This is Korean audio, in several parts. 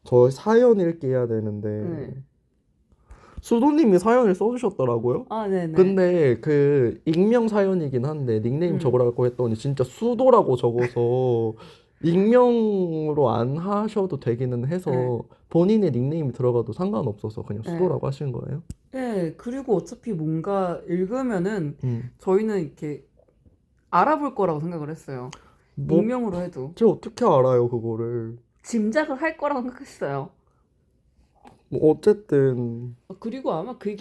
저 사연 읽기 해야 되는데 네. 수도님이 사연을 써주셨더라고요. 아, 네네. 근데 그 익명 사연이긴 한데 닉네임 음. 적으라고 했더니 진짜 수도라고 적어서 익명으로 안 하셔도 되기는 네. 해서 본인의 닉네임이 들어가도 상관없어서 그냥 네. 수도라고 하신 거예요? 네. 그리고 어차피 뭔가 읽으면은 음. 저희는 이렇게 알아볼 거라고 생각을 했어요. 뭐, 익명으로 해도. 제가 어떻게 알아요, 그거를. 짐작을 할 거라고 생각했어요. 뭐 어쨌든 그리고 아마 그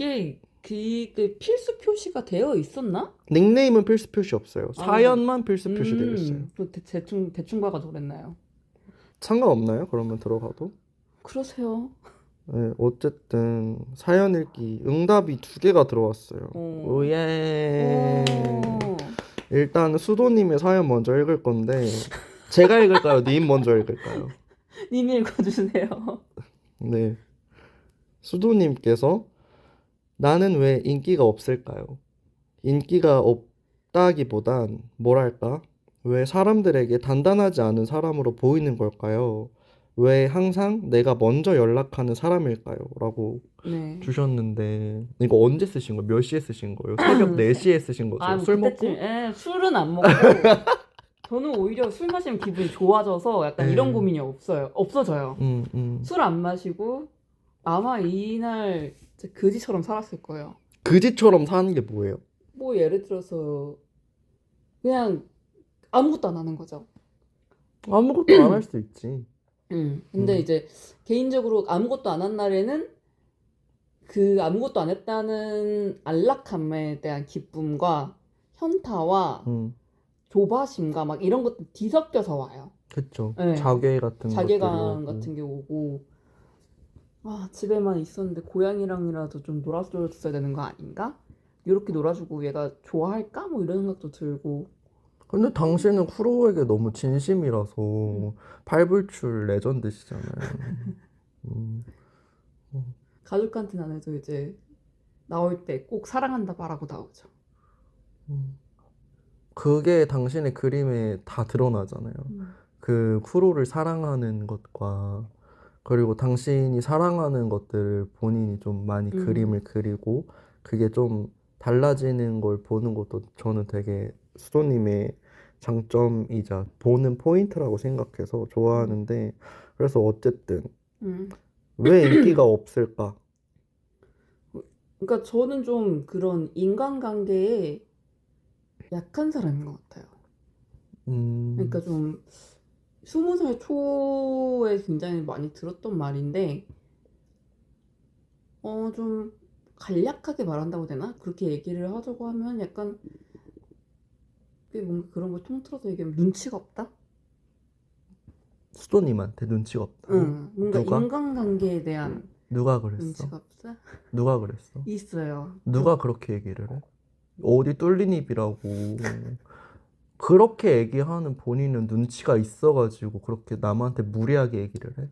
필수 표시가 되어 있었나? 닉네임은 필수 표시 없어요. 아, 사연만 필수 표시되어 있어요. 대충 봐가지고 그랬나요? 상관없나요? 그러면 들어가도? 그러세요. 네, 어쨌든 사연 읽기 응답이 두 개가 들어왔어요. 어, 오예. 어, 일단 수도님의 사연 먼저 읽을 건데 제가 읽을까요? 님 먼저 읽을까요? 님이 읽어주세요. 네. 수도님께서 나는 왜 인기가 없을까요? 인기가 없다기보단 뭐랄까? 왜 사람들에게 단단하지 않은 사람으로 보이는 걸까요? 왜 항상 내가 먼저 연락하는 사람일까요? 라고 네. 주셨는데 이거 언제 쓰신 거예요? 몇 시에 쓰신 거예요? 새벽 4시에 쓰신 거죠? 아, 뭐 술 그때쯤, 먹고? 술은 안 먹고, 저는 오히려 술 마시면 기분이 좋아져서 약간 이런 네. 고민이 없어져요. 음, 음. 술 안 마시고, 아마 이날 진짜 그지처럼 살았을 거예요. 그지처럼 사는 게 뭐예요? 뭐 예를 들어서, 그냥 아무것도 안 하는 거죠. 아무것도 안 할 수 있지. 근데 음, 이제 개인적으로 아무것도 안 한 날에는 그 아무것도 안 했다는 안락함에 대한 기쁨과 현타와 음, 조바심과 막 이런 것들 뒤섞여서 와요. 그쵸. 네. 자괴 같은 것들이 자괴감 오고. 같은 게 오고, 아, 집에만 있었는데 고양이랑이라도 좀 놀아줬어야 되는 거 아닌가? 이렇게 놀아주고 얘가 좋아할까? 뭐 이런 생각도 들고. 근데 당신은 쿠로에게 너무 진심이라서 음. 팔불출 레전드시잖아요. 음, 가족한테는 안 해도 이제 나올 때 꼭 사랑한다 말하고 나오죠. 음. 그게 당신의 그림에 다 드러나잖아요. 음. 그 쿠로를 사랑하는 것과 그리고 당신이 사랑하는 것들을 본인이 좀 많이 음. 그림을 그리고 그게 좀 달라지는 걸 보는 것도 저는 되게 수도님의 장점이자 보는 포인트라고 생각해서 음. 좋아하는데 그래서 어쨌든 음. 왜 인기가 없을까? 그러니까 저는 좀 그런 인간관계에 약한 사람인 것 같아요. 그러니까 음, 좀 20살 초에 굉장히 많이 들었던 말인데, 좀 간략하게 말한다고 해야 되나? 그렇게 얘기를 하자고 하면 약간 그게 뭔가 그런 걸 통틀어서 얘기하면 눈치가 없다? 수도님한테 눈치가 없다고? 응, 뭔가 누가? 인간관계에 대한 누가 그랬어? 눈치가 없어? 누가 그랬어? 있어요. 누가 그렇게 얘기를 해? 어디 뚫린 입이라고. 그렇게 얘기하는 본인은 눈치가 있어가지고 그렇게 남한테 무리하게 얘기를 해?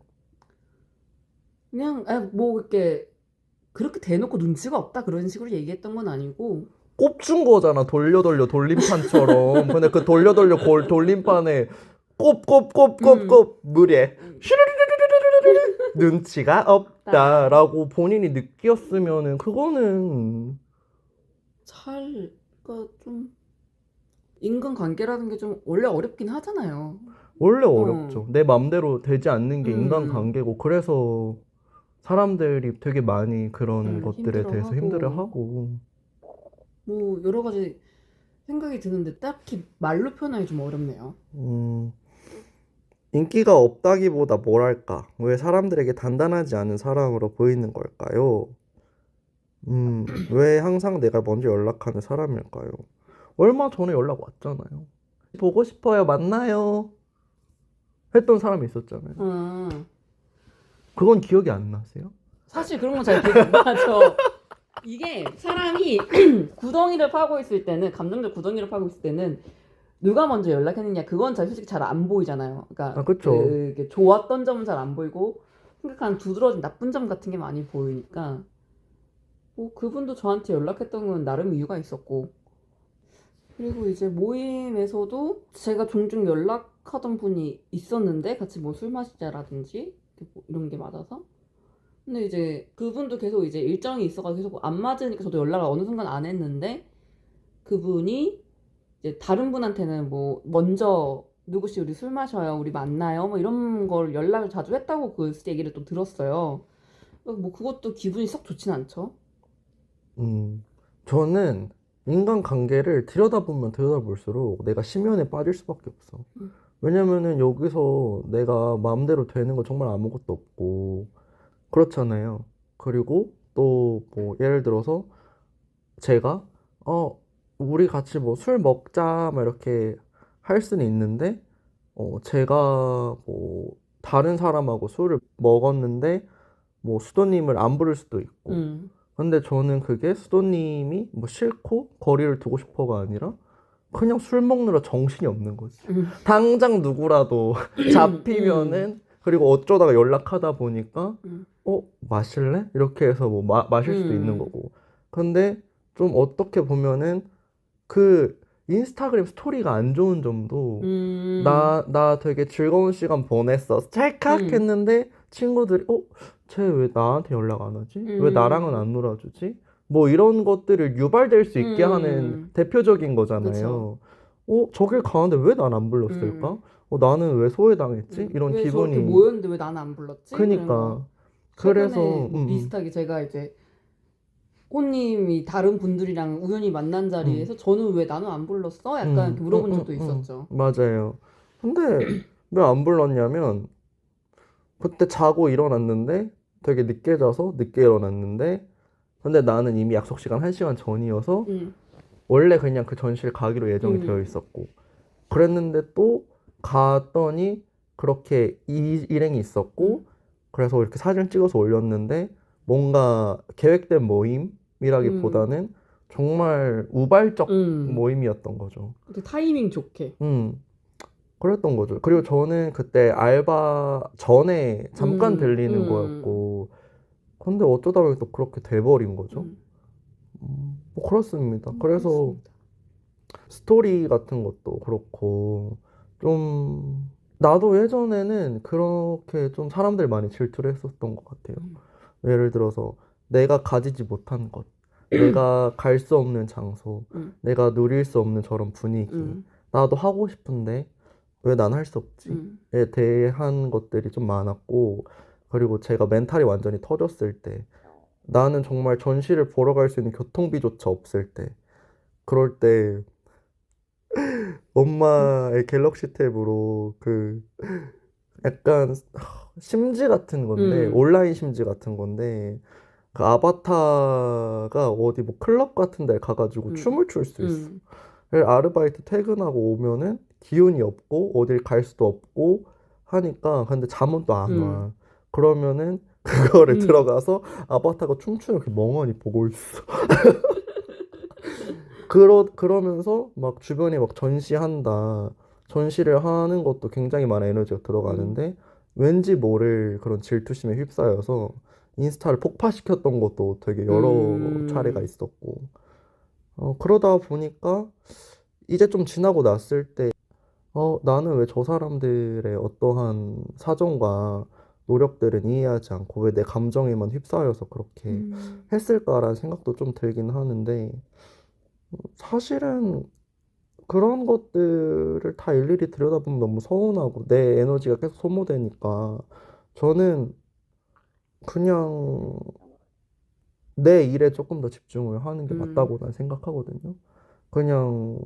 그냥 뭐 이렇게 그렇게 대놓고 눈치가 없다 그런 식으로 얘기했던 건 아니고, 꼽준 거잖아. 돌려 돌려 돌림판처럼. 근데 그 돌려 돌려 돌림판에 음, 꼽 무리해. 음, 눈치가 없다. 없다라고 본인이 느꼈으면은 그거는 그러니까 좀 인간관계라는 게 좀 원래 어렵긴 하잖아요. 원래 어, 어렵죠. 내 맘대로 되지 않는 게 음, 인간관계고 그래서 사람들이 되게 많이 그런 것들에 대해서 힘들어하고 힘들어하고 뭐 여러 가지 생각이 드는데 딱히 말로 표현하기 좀 어렵네요. 음, 인기가 없다기보다 뭐랄까 왜 사람들에게 단단하지 않은 사람으로 보이는 걸까요? 왜 항상 내가 먼저 연락하는 사람일까요? 얼마 전에 연락 왔잖아요. 보고 싶어요. 만나요. 했던 사람이 있었잖아요. 아, 그건 기억이 안 나세요? 사실 그런 건 잘 기억이 안 나죠. 이게 사람이 구덩이를 파고 있을 때는 감정적 구덩이를 파고 있을 때는 누가 먼저 연락했느냐 그건 잘 솔직히 잘 안 보이잖아요. 아, 그러니까 그쵸. 그게 좋았던 점은 잘 안 보이고 생각하는 두드러진 나쁜 점 같은 게 많이 보이니까 뭐 그분도 저한테 연락했던 건 나름 이유가 있었고 그리고 이제 모임에서도 제가 종종 연락하던 분이 있었는데 같이 뭐 술 마시자라든지 이런 게 맞아서. 근데 이제 그분도 계속 이제 일정이 있어가지고 계속 안 맞으니까 저도 연락을 어느 순간 안 했는데, 그분이 이제 다른 분한테는 뭐 먼저 누구씨 우리 술 마셔요, 우리 만나요, 뭐 이런 걸 연락을 자주 했다고 그 얘기를 또 들었어요. 뭐 그것도 기분이 썩 좋진 않죠. 저는 인간관계를 들여다보면 들여다볼수록 내가 심연에 빠질 수밖에 없어. 음. 왜냐면은 여기서 내가 마음대로 되는 거 정말 아무것도 없고, 그렇잖아요. 그리고 또 뭐 예를 들어서 제가 우리 같이 뭐 술 먹자 막 이렇게 할 수는 있는데, 제가 뭐 다른 사람하고 술을 먹었는데 뭐 수도님을 안 부를 수도 있고, 음. 근데 저는 그게 수도님이 뭐 싫고 거리를 두고 싶어가 아니라 그냥 술 먹느라 정신이 없는 거지. 음. 당장 누구라도 잡히면은, 그리고 어쩌다가 연락하다 보니까 음. 마실래? 이렇게 해서 뭐 마실 수도 있는 거고. 근데 좀 어떻게 보면은 그 인스타그램 스토리가 안 좋은 점도, 나 되게 즐거운 시간 보냈어. 찰칵 했는데 친구들이, 쟤 왜 나한테 연락 안 하지? 왜 나랑은 안 놀아주지? 뭐 이런 것들을 유발될 수 있게 하는 대표적인 그쵸. 거잖아요. 저길 가는데 왜 난 안 불렀을까? 나는 왜 소외당했지? 이런 왜 저렇게 기분이. 모였는데 왜 나는 안 불렀지? 이런 거. 그니까. 최근에 그래서, 뭐 비슷하게 제가 이제 호님이 다른 분들이랑 우연히 만난 자리에서 저는 왜 나는 안 불렀어? 약간 이렇게 물어본 적도 있었죠. 맞아요. 근데 왜 안 불렀냐면, 그때 자고 일어났는데 되게 늦게 자서 늦게 일어났는데, 근데 나는 이미 약속 시간 1시간 전이어서 음. 원래 그냥 그 전시를 가기로 예정이 되어 있었고, 그랬는데 또 갔더니 그렇게 일행이 있었고, 그래서 이렇게 사진 찍어서 올렸는데 뭔가 계획된 모임이라기보다는 정말 우발적 모임이었던 거죠. 근데 타이밍 좋게. 그랬던 거죠. 그리고 저는 그때 알바 전에 잠깐 들리는 거였고, 근데 어쩌다 보니 또 그렇게 돼버린 거죠. 뭐 그렇습니다. 그래서 그렇습니다. 스토리 같은 것도 그렇고, 좀 나도 예전에는 그렇게 좀 사람들 많이 질투를 했었던 것 같아요. 예를 들어서 내가 가지지 못한 것, 내가 갈 수 없는 장소, 내가 누릴 수 없는 저런 분위기, 나도 하고 싶은데 왜 난 할 수 없지?에 대한 것들이 좀 많았고, 그리고 제가 멘탈이 완전히 터졌을 때, 나는 정말 전시를 보러 갈 수 있는 교통비조차 없을 때, 그럴 때 엄마의 갤럭시 탭으로 그 약간 심지 같은 건데, 온라인 심지 같은 건데, 그 아바타가 어디 뭐 클럽 같은 데 가가지고 춤을 출 수 있어. 그래서 아르바이트 퇴근하고 오면은 기운이 없고 어딜 갈 수도 없고 하니까, 근데 잠은 또 안 와. 그러면은 그거를 들어가서 아바타가 춤추는 게 멍하니 보고 있어. 그러면서 막 주변에 막 전시한다. 전시를 하는 것도 굉장히 많은 에너지가 들어가는데, 왠지 모를 그런 질투심에 휩싸여서 인스타를 폭파시켰던 것도 되게 여러 차례가 있었고, 그러다 보니까 이제 좀 지나고 났을 때, 나는 왜 저 사람들의 어떠한 사정과 노력들은 이해하지 않고 왜 내 감정에만 휩싸여서 그렇게 했을까라는 생각도 좀 들긴 하는데, 사실은 그런 것들을 다 일일이 들여다보면 너무 서운하고 내 에너지가 계속 소모되니까, 저는 그냥 내 일에 조금 더 집중을 하는 게 맞다고 난 생각하거든요. 그냥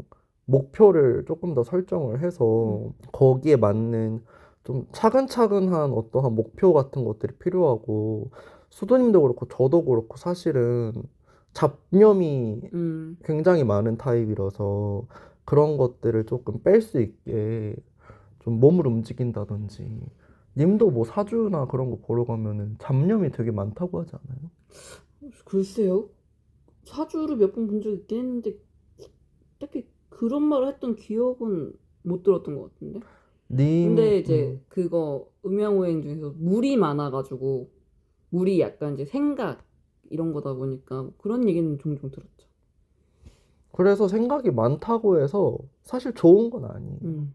목표를 조금 더 설정을 해서 거기에 맞는 좀 차근차근한 어떠한 목표 같은 것들이 필요하고, 수도님도 그렇고 저도 그렇고 사실은 잡념이 굉장히 많은 타입이라서 그런 것들을 조금 뺄 수 있게 좀 몸을 움직인다든지. 님도 뭐 사주나 그런 거 보러 가면은 잡념이 되게 많다고 하지 않아요? 글쎄요. 사주를 몇 번 본 적 있긴 했는데 딱히 그런 말을 했던 기억은 못 들었던 것 같은데. 님, 근데 이제 그거 음양오행 중에서 물이 많아가지고 물이 약간 이제 생각 이런 거다 보니까 그런 얘기는 종종 들었죠. 그래서 생각이 많다고 해서 사실 좋은 건 아니에요.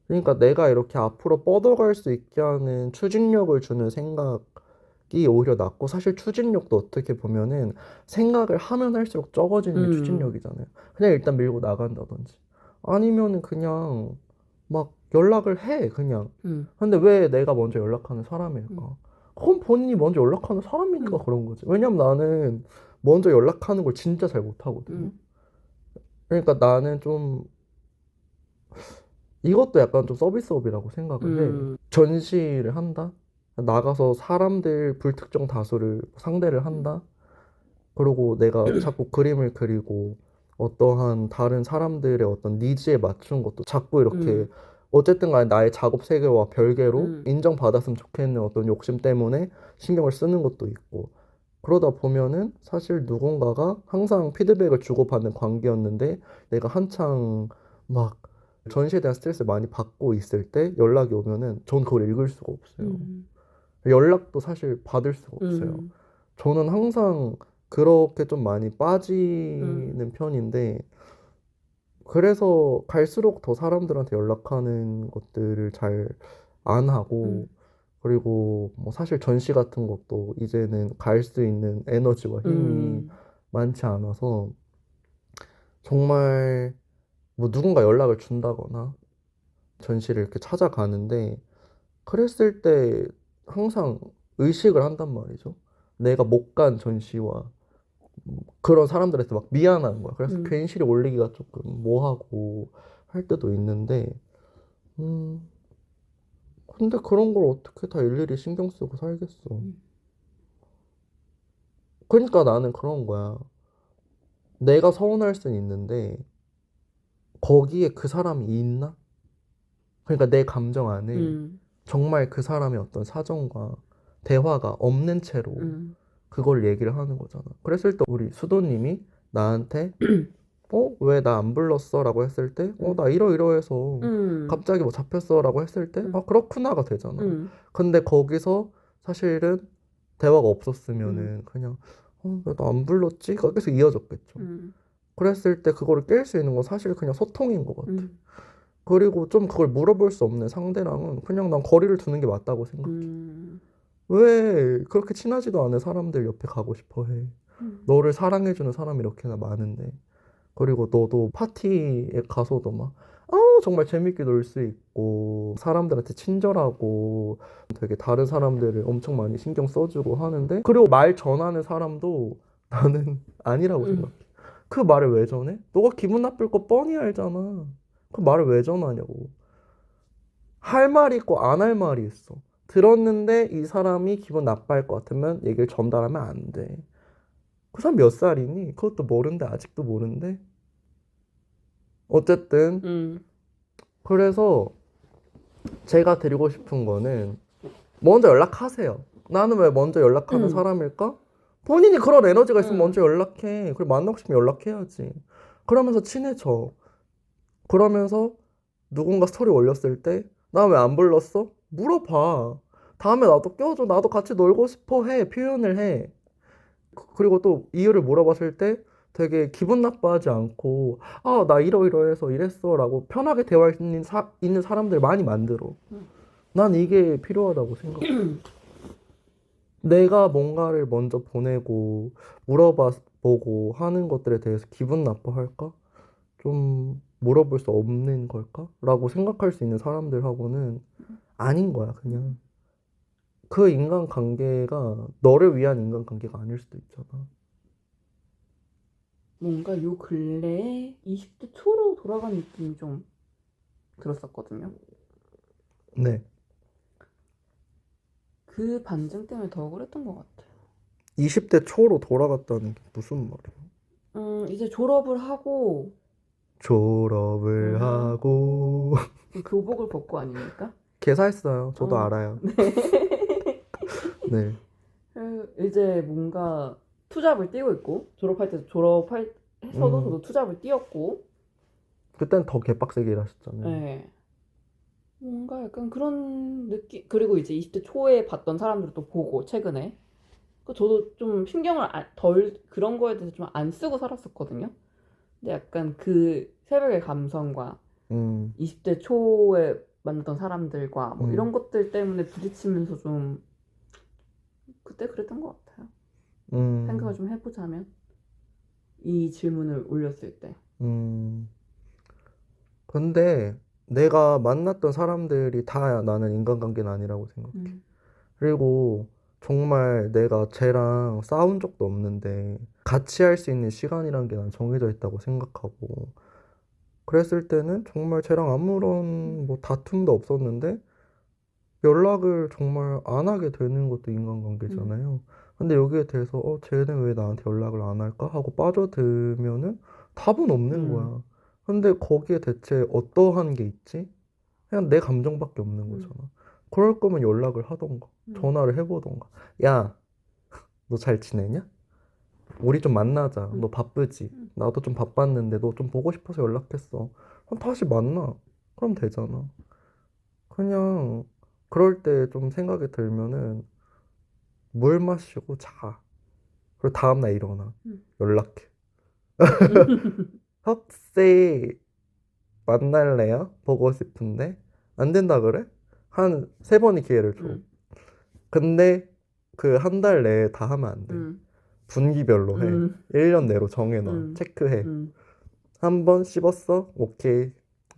그러니까 내가 이렇게 앞으로 뻗어갈 수 있게 하는 추진력을 주는 생각이 오히려 낫고, 사실 추진력도 어떻게 보면은 생각을 하면 할수록 적어지는 게 음, 추진력이잖아요. 그냥 일단 밀고 나간다든지 아니면은 그냥 막 연락을 해 그냥. 음, 근데 왜 내가 먼저 연락하는 음, 사람일까? 그건 본인이 먼저 연락하는 사람이니까 음, 그런 거지. 왜냐면 나는 먼저 연락하는 걸 진짜 잘 못하거든요. 음, 그러니까 나는 좀 이것도 약간 좀 서비스업이라고 생각을 해. 음, 전시를 한다? 나가서 사람들 불특정 다수를 상대를 음, 한다? 그리고 내가 자꾸 그림을 그리고 어떠한 다른 사람들의 어떤 니즈에 맞춘 것도 자꾸 이렇게 음, 어쨌든 간에 나의 작업 세계와 별개로 음, 인정받았으면 좋겠는 어떤 욕심 때문에 신경을 쓰는 것도 있고, 그러다 보면은 사실 누군가가 항상 피드백을 주고받는 관계였는데 내가 한창 막 전시에 대한 스트레스를 많이 받고 있을 때 연락이 오면은 전 그걸 읽을 수가 없어요. 음, 연락도 사실 받을 수가 없어요. 음, 저는 항상 그렇게 좀 많이 음, 빠지는 편인데, 그래서 갈수록 더 사람들한테 연락하는 것들을 잘 안 하고, 음, 그리고 뭐 사실 전시 같은 것도 이제는 갈 수 있는 에너지와 힘이 음, 많지 않아서 정말 뭐 누군가 연락을 준다거나 전시를 이렇게 찾아가는데, 그랬을 때 항상 의식을 한단 말이죠. 내가 못 간 전시와 그런 사람들한테 막 미안한 거야. 그래서 음. 괜시리 올리기가 조금 뭐하고 할 때도 있는데, 음, 근데 그런 걸 어떻게 다 일일이 신경 쓰고 살겠어. 음. 그러니까 나는 그런 거야. 내가 서운할 순 있는데, 거기에 그 사람이 있나? 그러니까 내 감정 안에 음, 정말 그 사람의 어떤 사정과 대화가 없는 채로 음, 그걸 얘기를 하는 거잖아. 그랬을 때 우리 수도님이 나한테 왜 나 안 불렀어? 라고 했을 때, 음, 나 이러이러해서 음, 갑자기 뭐 잡혔어? 라고 했을 때, 음, 그렇구나가 되잖아. 음, 근데 거기서 사실은 대화가 음, 없었으면은 그냥, 왜 나 안 불렀지? 가 계속 이어졌겠죠. 음, 그랬을 때 그거를 깰 수 있는 건 사실 그냥 소통인 것 같아. 음, 그리고 좀 그걸 물어볼 수 없는 상대랑은 그냥 난 거리를 두는 게 맞다고 생각해. 음, 왜 그렇게 친하지도 않은 사람들 옆에 가고 싶어 해? 음, 너를 사랑해주는 사람이 이렇게나 많은데. 그리고 너도 파티에 가서도 막, 정말 재밌게 놀 수 있고, 사람들한테 친절하고, 되게 다른 사람들을 엄청 많이 신경 써주고 하는데, 그리고 말 전하는 사람도 나는 아니라고 음, 생각해. 그 말을 왜 전해? 너가 기분 나쁠 거 뻔히 알잖아. 그 말을 왜 전하냐고. 할 말이 있고 안 할 말이 있어. 들었는데 이 사람이 기분 나빠할 것 같으면 얘기를 전달하면 안 돼. 그 사람 몇 살이니? 그것도 모른데, 아직도 모른데? 어쨌든, 음, 그래서 제가 드리고 싶은 거는 먼저 연락하세요. 나는 왜 먼저 연락하는 음, 사람일까? 본인이 그런 에너지가 있으면 음, 먼저 연락해. 그리고 만나고 싶으면 연락해야지. 그러면서 친해져. 그러면서 누군가 스토리 올렸을 때, 나 왜 안 불렀어? 물어봐. 다음에 나도 껴줘. 나도 같이 놀고 싶어 해. 표현을 해. 그리고 또 이유를 물어봤을 때 되게 기분 나빠하지 않고, 나 이러이러해서 이랬어. 라고 편하게 대화할 수 있는 사람들 많이 만들어. 난 이게 필요하다고 생각해. 내가 뭔가를 먼저 보내고 물어봐 보고 하는 것들에 대해서 기분 나빠할까? 좀 물어볼 수 없는 걸까? 라고 생각할 수 있는 사람들하고는 아닌 거야, 그냥. 그 인간관계가 너를 위한 인간관계가 아닐 수도 있잖아. 뭔가 요 근래에 20대 초로 돌아간 느낌이 좀 들었었거든요. 네. 그 반증 때문에 더 그랬던 것 같아요. 20대 초로 돌아갔다는 게 무슨 말이야? 이제 졸업을 하고, 졸업을 음, 하고 교복을 벗고 아닙니까? 개사했어요. 저도 어, 알아요. 네. 이제 뭔가 투잡을 뛰고 있고, 졸업할 때도 졸업해서도 음, 저도 투잡을 뛰었고, 그땐 더 개빡세게 일하셨잖아요. 예. 뭔가 약간 그런 느낌, 그리고 이제 20대 초에 봤던 사람들도 보고, 최근에. 저도 좀 그런 거에 대해서 좀 안 쓰고 살았었거든요. 근데 약간 그 새벽의 감성과 음, 20대 초에 만났던 사람들과 뭐 이런 것들 때문에 부딪히면서 좀 그때 그랬던 것 같아요. 생각을 좀 해보자면 이 질문을 올렸을 때. 근데 내가 만났던 사람들이 다 나는 인간관계는 아니라고 생각해. 그리고 정말 내가 쟤랑 싸운 적도 없는데 같이 할 수 있는 시간이란 게 난 정해져 있다고 생각하고 그랬을 때는 정말 쟤랑 아무런 뭐 다툼도 없었는데 연락을 정말 안 하게 되는 것도 인간관계잖아요. 근데 여기에 대해서 쟤는 왜 나한테 연락을 안 할까 하고 빠져들면은 답은 없는 거야. 근데 거기에 대체 어떠한 게 있지? 그냥 내 감정밖에 없는 거잖아. 그럴 거면 연락을 하던가 전화를 해보던가. 야, 너 잘 지내냐? 우리 좀 만나자. 너 바쁘지? 나도 좀 바빴는데 너 좀 보고 싶어서 연락했어. 그럼 다시 만나. 그럼 되잖아. 그냥 그럴 때 좀 생각이 들면은 물 마시고 자. 그리고 다음날 일어나. 연락해. 섭씨 만날래요? 보고 싶은데 안 된다 그래? 한 세 번의 기회를 줘. 근데 그 한 달 내에 다 하면 안 돼. 분기별로 해. 1년 내로 정해놔. 체크해. 한 번 씹었어? 오케이.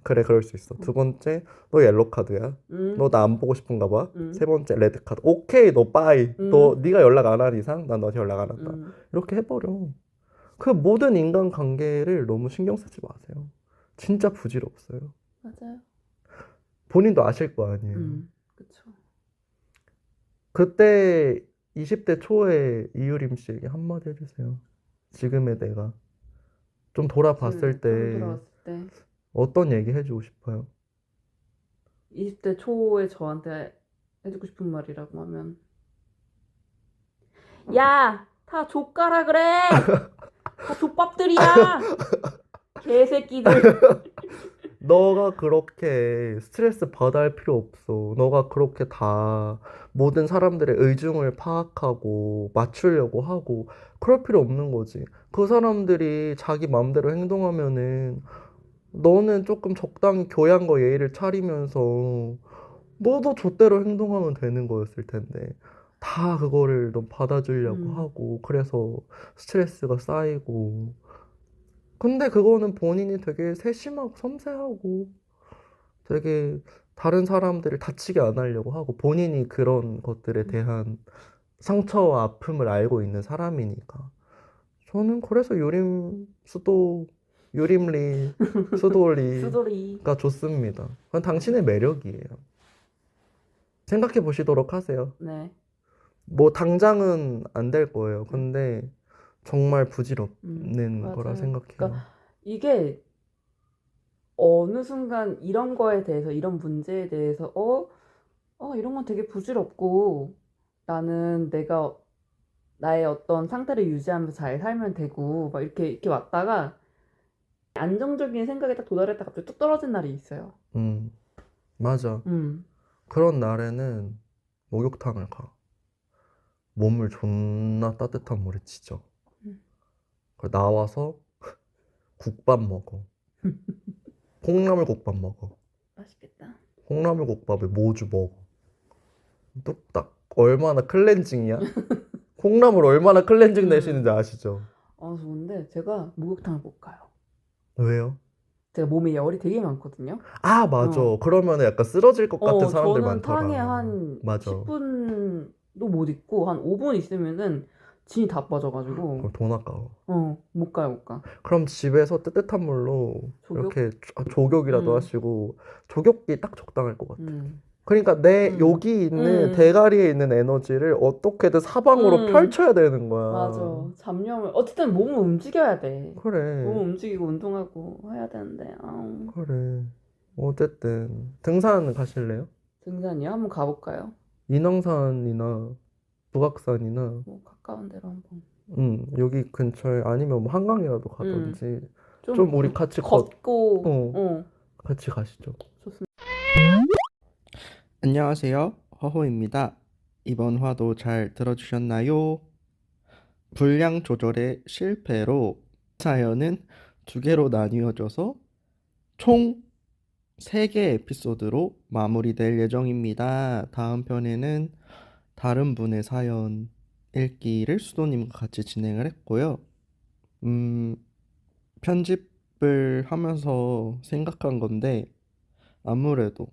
그래, 그럴 수 있어. 두 번째, 너 옐로 카드야. 너 나 안 보고 싶은가 봐. 세 번째, 레드 카드. 오케이, 너 빠이. 너 네가 연락 안 한 이상 난 너한테 연락 안 한다. 이렇게 해버려. 그 모든 인간 관계를 너무 신경 쓰지 마세요. 진짜 부질없어요. 맞아요. 본인도 아실 거 아니에요. 그쵸. 그때 20대 초에 이유림 씨에게 한마디 해주세요. 지금의 내가 좀 돌아봤을 때 돌아왔을 때 어떤 얘기 해주고 싶어요? 20대 초에 저한테 해주고 싶은 말이라고 하면 야! 다 족가라 그래! 다 족밥들이야! 개새끼들! 너가 그렇게 스트레스 받아야 할 필요 없어. 너가 그렇게 다 모든 사람들의 의중을 파악하고 맞추려고 하고 그럴 필요 없는 거지. 그 사람들이 자기 마음대로 행동하면은 너는 조금 적당히 교양과 예의를 차리면서 너도 좆대로 행동하면 되는 거였을 텐데 다 그거를 너 받아주려고 하고 그래서 스트레스가 쌓이고 근데 그거는 본인이 되게 세심하고 섬세하고 되게 다른 사람들을 다치게 안 하려고 하고 본인이 그런 것들에 대한 상처와 아픔을 알고 있는 사람이니까 저는 그래서 유림리 수도리가 수돌이. 좋습니다. 그건 당신의 매력이에요. 생각해 보시도록 하세요. 네. 뭐 당장은 안 될 거예요. 근데 정말 부질없는 거라 맞아요. 생각해요. 그러니까 이게 어느 순간 이런 거에 대해서 이런 문제에 대해서 이런 건 되게 부질없고 나는 내가 나의 어떤 상태를 유지하면서 잘 살면 되고 막 이렇게 왔다가 안정적인 생각에 딱 도달했다가 갑자기 뚝 떨어진 날이 있어요. 맞아. 그런 날에는 목욕탕을 가. 몸을 존나 따뜻한 물에 지져. 그리고 나와서 국밥 먹어. 콩나물국밥 먹어. 맛있겠다. 콩나물국밥에 모주 먹어. 뚝딱. 얼마나 클렌징이야? 콩나물 얼마나 클렌징 내시는지 아시죠? 좋은데 제가 목욕탕을 못 가요. 왜요? 제가 몸에 열이 되게 많거든요. 아, 맞아. 그러면 약간 쓰러질 것 같은 사람들 저는 많더라. 탕에 한 맞아. 10분도 못 있고 한 5분 있으면은 진이 다 빠져가지고 그럼 돈 아까워. 못 가요, 못 가. 그럼 집에서 뜨뜻한 물로 조격? 이렇게 조격이라도 하시고 조격기 딱 적당할 것 같아. 음. 그러니까 내 여기 있는 대가리에 있는 에너지를 어떻게든 사방으로 펼쳐야 되는 거야. 맞아. 잡념을 어쨌든 몸을 움직여야 돼. 그래. 몸을 움직이고 운동하고 해야 되는데 그래. 어쨌든 등산 가실래요? 등산이요? 한번 가볼까요? 인왕산이나 북악산이나 뭐 가까운 데로 한번. 여기 근처에 아니면 뭐 한강이라도 가든지 좀 좀 우리 같이 걷고 같이 가시죠. 좋습니다. 안녕하세요. 허호입니다. 이번 화도 잘 들어주셨나요? 분량 조절의 실패로 사연은 두 개로 나뉘어져서 총 3개 에피소드로 마무리될 예정입니다. 다음 편에는 다른 분의 사연 읽기를 수도님과 같이 진행을 했고요. 음, 편집을 하면서 생각한 건데 아무래도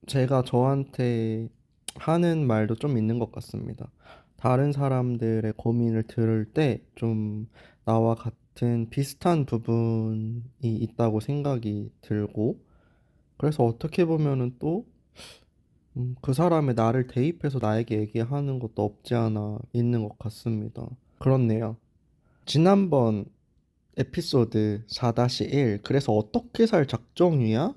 제가 저한테 하는 말도 좀 있는 것 같습니다. 다른 사람들의 고민을 들을 때 좀 나와 같은 비슷한 부분이 있다고 생각이 들고, 그래서 어떻게 보면은 또 그 사람의 나를 대입해서 나에게 얘기하는 것도 없지 않아 있는 것 같습니다. 그렇네요. 지난번 에피소드 4-1, 그래서 어떻게 살 작정이야?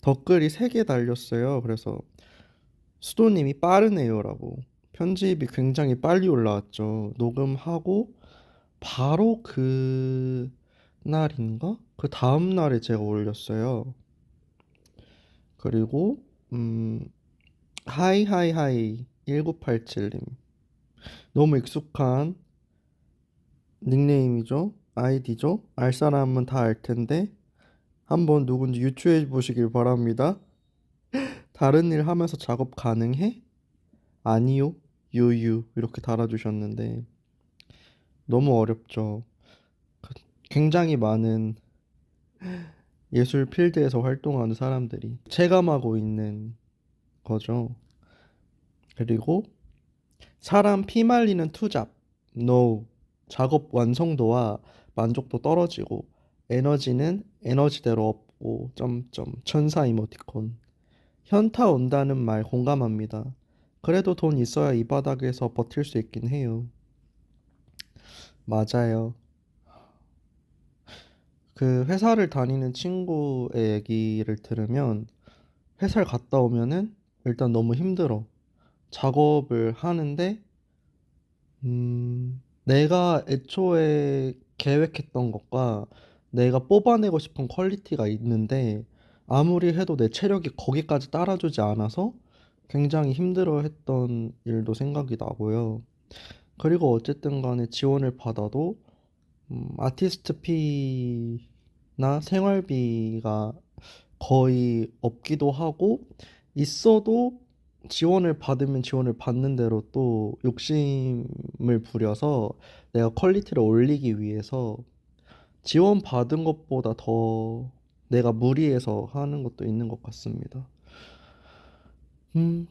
댓글이 3개 달렸어요. 그래서 수도님이 빠르네요라고. 편집이 굉장히 빨리 올라왔죠. 녹음하고 바로 그 날인가? 그 다음 날에 제가 올렸어요. 그리고 하이하이하이 1987님, 너무 익숙한 닉네임이죠. 아이디죠. 알 사람은 다 알 텐데 한번 누군지 유추해 보시길 바랍니다. 다른 일 하면서 작업 가능해? 아니요. 유유 이렇게 달아주셨는데 너무 어렵죠. 굉장히 많은 예술 필드에서 활동하는 사람들이 체감하고 있는 거죠. 그리고 사람 피말리는 투잡, no. 작업 완성도와 만족도 떨어지고 에너지는 에너지대로 없고 점점 천사 이모티콘. 현타 온다는 말 공감합니다. 그래도 돈 있어야 이 바닥에서 버틸 수 있긴 해요. 맞아요. 그 회사를 다니는 친구의 얘기를 들으면 회사를 갔다 오면은 일단 너무 힘들어. 작업을 하는데 내가 애초에 계획했던 것과 내가 뽑아내고 싶은 퀄리티가 있는데 아무리 해도 내 체력이 거기까지 따라주지 않아서 굉장히 힘들어했던 일도 생각이 나고요. 그리고 어쨌든 간에 지원을 받아도 아티스트 피나 생활비가 거의 없기도 하고, 있어도 지원을 받으면 지원을 받는 대로 또 욕심을 부려서 내가 퀄리티를 올리기 위해서 지원 받은 것보다 더 내가 무리해서 하는 것도 있는 것 같습니다.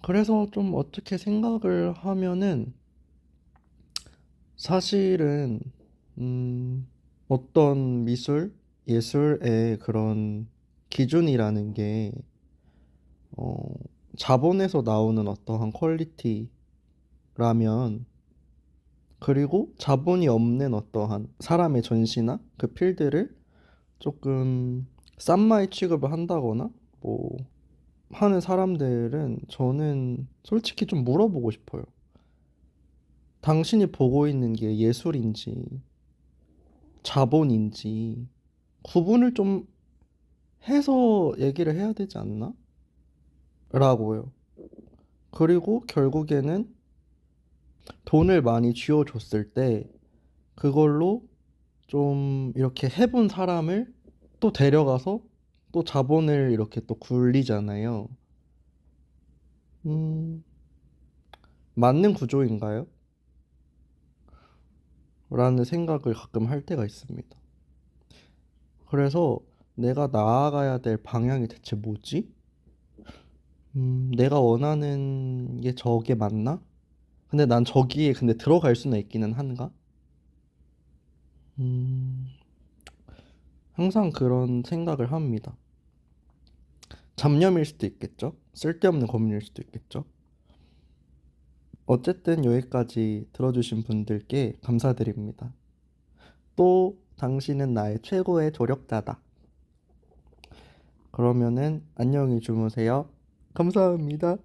그래서 좀 어떻게 생각을 하면은 사실은 어떤 예술의 그런 기준이라는 게 어, 자본에서 나오는 어떠한 퀄리티라면, 그리고 자본이 없는 어떠한 사람의 전시나 그 필드를 조금 싼마이 취급을 한다거나 뭐 하는 사람들은 저는 솔직히 좀 물어보고 싶어요. 당신이 보고 있는 게 예술인지 자본인지 구분을 좀 해서 얘기를 해야 되지 않나? 라고요. 그리고 결국에는 돈을 많이 쥐어줬을 때 그걸로 좀 이렇게 해본 사람을 또 데려가서 또 자본을 이렇게 또 굴리잖아요. 음, 맞는 구조인가요? 라는 생각을 가끔 할 때가 있습니다. 그래서 내가 나아가야 될 방향이 대체 뭐지? 내가 원하는 게 저게 맞나? 근데 난 저기에 근데 들어갈 수는 있기는 한가? 음, 항상 그런 생각을 합니다. 잡념일 수도 있겠죠? 쓸데없는 고민일 수도 있겠죠? 어쨌든 여기까지 들어주신 분들께 감사드립니다. 또 당신은 나의 최고의 조력자다. 그러면은 안녕히 주무세요. 감사합니다.